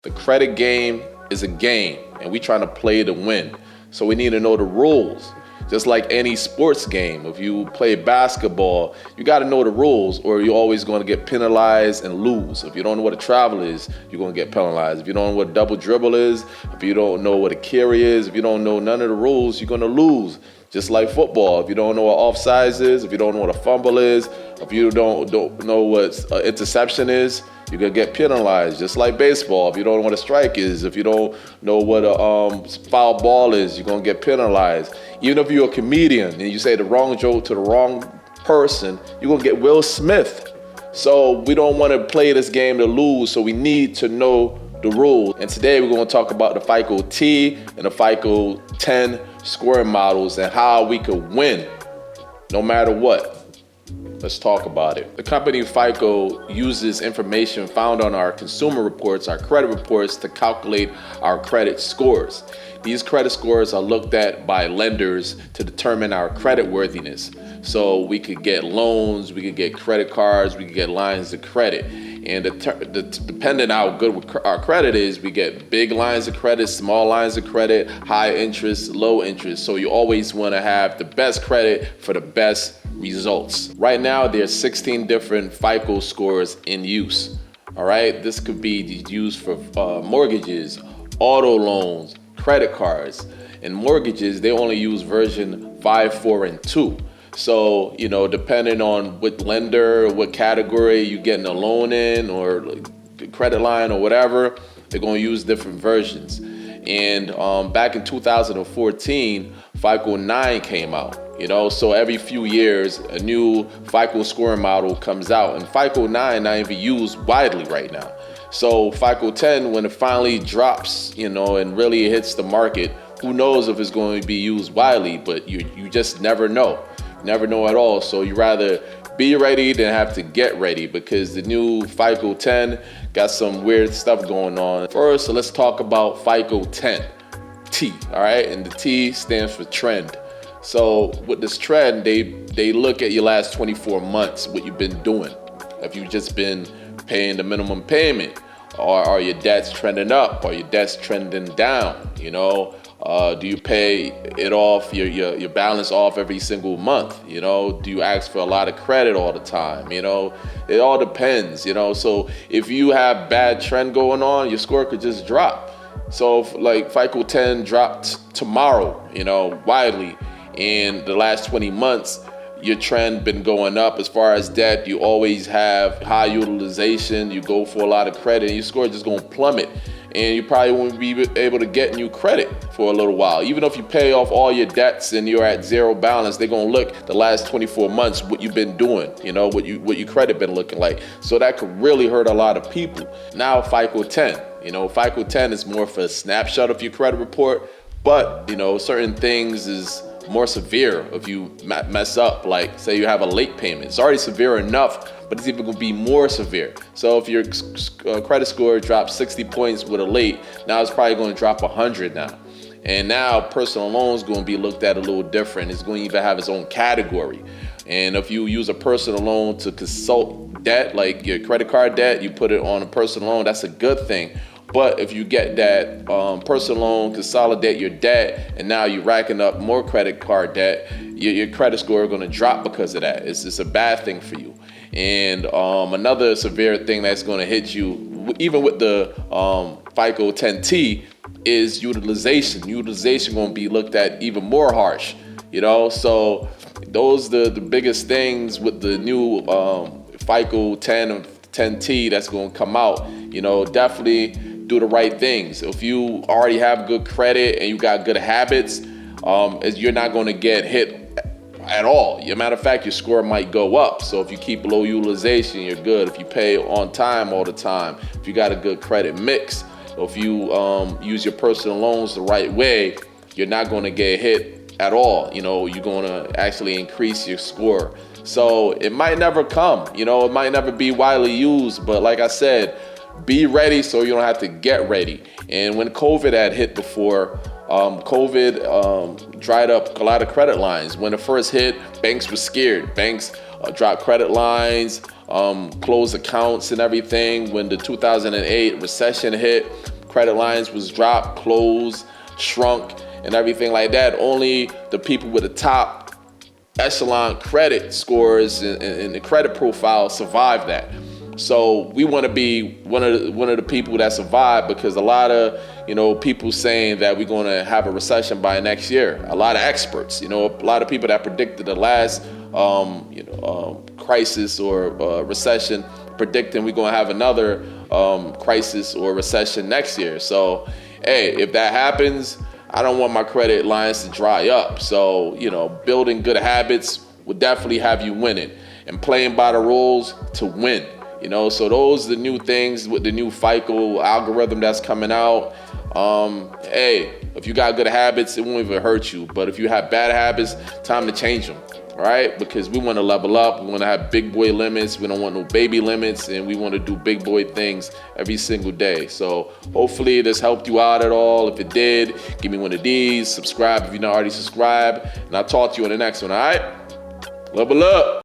The credit game is a game, and we trying to play to win. So we need to know the rules. Just like any sports game, if you play basketball, you got to know the rules, or you're always going to get penalized and lose. If you don't know what a travel is, you're going to get penalized. If you don't know what a double dribble is, if you don't know what a carry is, if you don't know none of the rules, you're going to lose. Just like football, if you don't know what offsides is, if you don't know what a fumble is, if you don't know what interception is, you're gonna get penalized. Just like baseball, if you don't know what a strike is, if you don't know what a foul ball is, you're gonna get penalized. Even if you're a comedian and you say the wrong joke to the wrong person, you're gonna get Will Smith. So we don't want to play this game to lose, so we need to know the rules. And today we're going to talk about the Fico T and the Fico 10 scoring models and how we could win no matter what. Let's talk about it. The company Fico uses information found on our consumer reports, our credit reports, to calculate our credit scores. These credit scores are looked at by lenders to determine our credit worthiness. So we could get loans, we could get credit cards, we could get lines of credit. And depending on how good our credit is, we get big lines of credit, small lines of credit, high interest, low interest. So you always want to have the best credit for the best results. Right now, there's 16 different FICO scores in use. All right, this could be used for mortgages, auto loans, credit cards. And mortgages, they only use version 5, 4, and 2. So, depending on what lender, what category you're getting a loan in or credit line or whatever, they're going to use different versions. And back in 2014, Fico 9 came out. So every few years, a new FICO scoring model comes out. And Fico 9 not even used widely right now. So Fico 10, when it finally drops, and really hits the market, who knows if it's going to be used widely, but you just never know. Never know at all. So you rather be ready than have to get ready, because the new Fico 10 got some weird stuff going on. First, so let's talk about Fico 10t, all right? And the T stands for trend. So with this trend, they look at your last 24 months, what you've been doing. If you've just been paying the minimum payment, or are your debts trending up, or your debts trending down, do you pay it off, your balance off every single month? Do you ask for a lot of credit all the time? It all depends, So if you have bad trend going on, your score could just drop. So if, like Fico 10 dropped tomorrow, widely, in the last 20 months, your trend been going up as far as debt. You always have high utilization. You go for a lot of credit, and your score is just going to plummet. And you probably won't be able to get new credit for a little while. Even if you pay off all your debts and you're at zero balance, they're gonna look the last 24 months what you've been doing, what your credit been looking like. So that could really hurt a lot of people. Now Fico 10, Fico 10 is more for a snapshot of your credit report, but certain things is more severe if you mess up. Like say you have a late payment, it's already severe enough, but it's even gonna be more severe. So if your credit score drops 60 points with a late, now it's probably gonna drop 100 now. And now personal loans gonna be looked at a little different. It's gonna even have its own category. And if you use a personal loan to consult debt, like your credit card debt, you put it on a personal loan, that's a good thing. But if you get that personal loan, consolidate your debt, and now you're racking up more credit card debt, your credit score is going to drop because of that. It's a bad thing for you. And another severe thing that's going to hit you, even with the Fico 10t, is utilization. Utilization going to be looked at even more harsh. So those the biggest things with the new Fico 10 and 10t that's going to come out. Definitely do the right things. If you already have good credit and you got good habits, you're not going to get hit at all. As a matter of fact, your score might go up. So if you keep low utilization, you're good. If you pay on time all the time, if you got a good credit mix, if you use your personal loans the right way, you're not going to get hit at all. You're going to actually increase your score. So it might never come, it might never be widely used, but like I said, be ready so you don't have to get ready. And when COVID had hit before, COVID dried up a lot of credit lines. When it first hit, banks were scared. Banks dropped credit lines. close accounts and everything. When the 2008 recession hit, credit lines was dropped, closed, shrunk, and everything like that. Only the people with the top echelon credit scores and the credit profile survived that. So we want to be one of the people that survive, because a lot of people saying that we're going to have a recession by next year. A lot of experts, a lot of people that predicted the last crisis or recession, predicting we're going to have another crisis or recession next year. So hey, if that happens, I don't want my credit lines to dry up. So building good habits will definitely have you winning, and playing by the rules to win. So those are the new things with the new FICO algorithm that's coming out. Hey, if you got good habits, it won't even hurt you. But if you have bad habits, time to change them, all right? Because we want to level up. We want to have big boy limits. We don't want no baby limits, and we want to do big boy things every single day. So hopefully this helped you out at all. If it did, give me one of these. Subscribe if you're not already subscribed, and I'll talk to you on the next one, all right? Level up.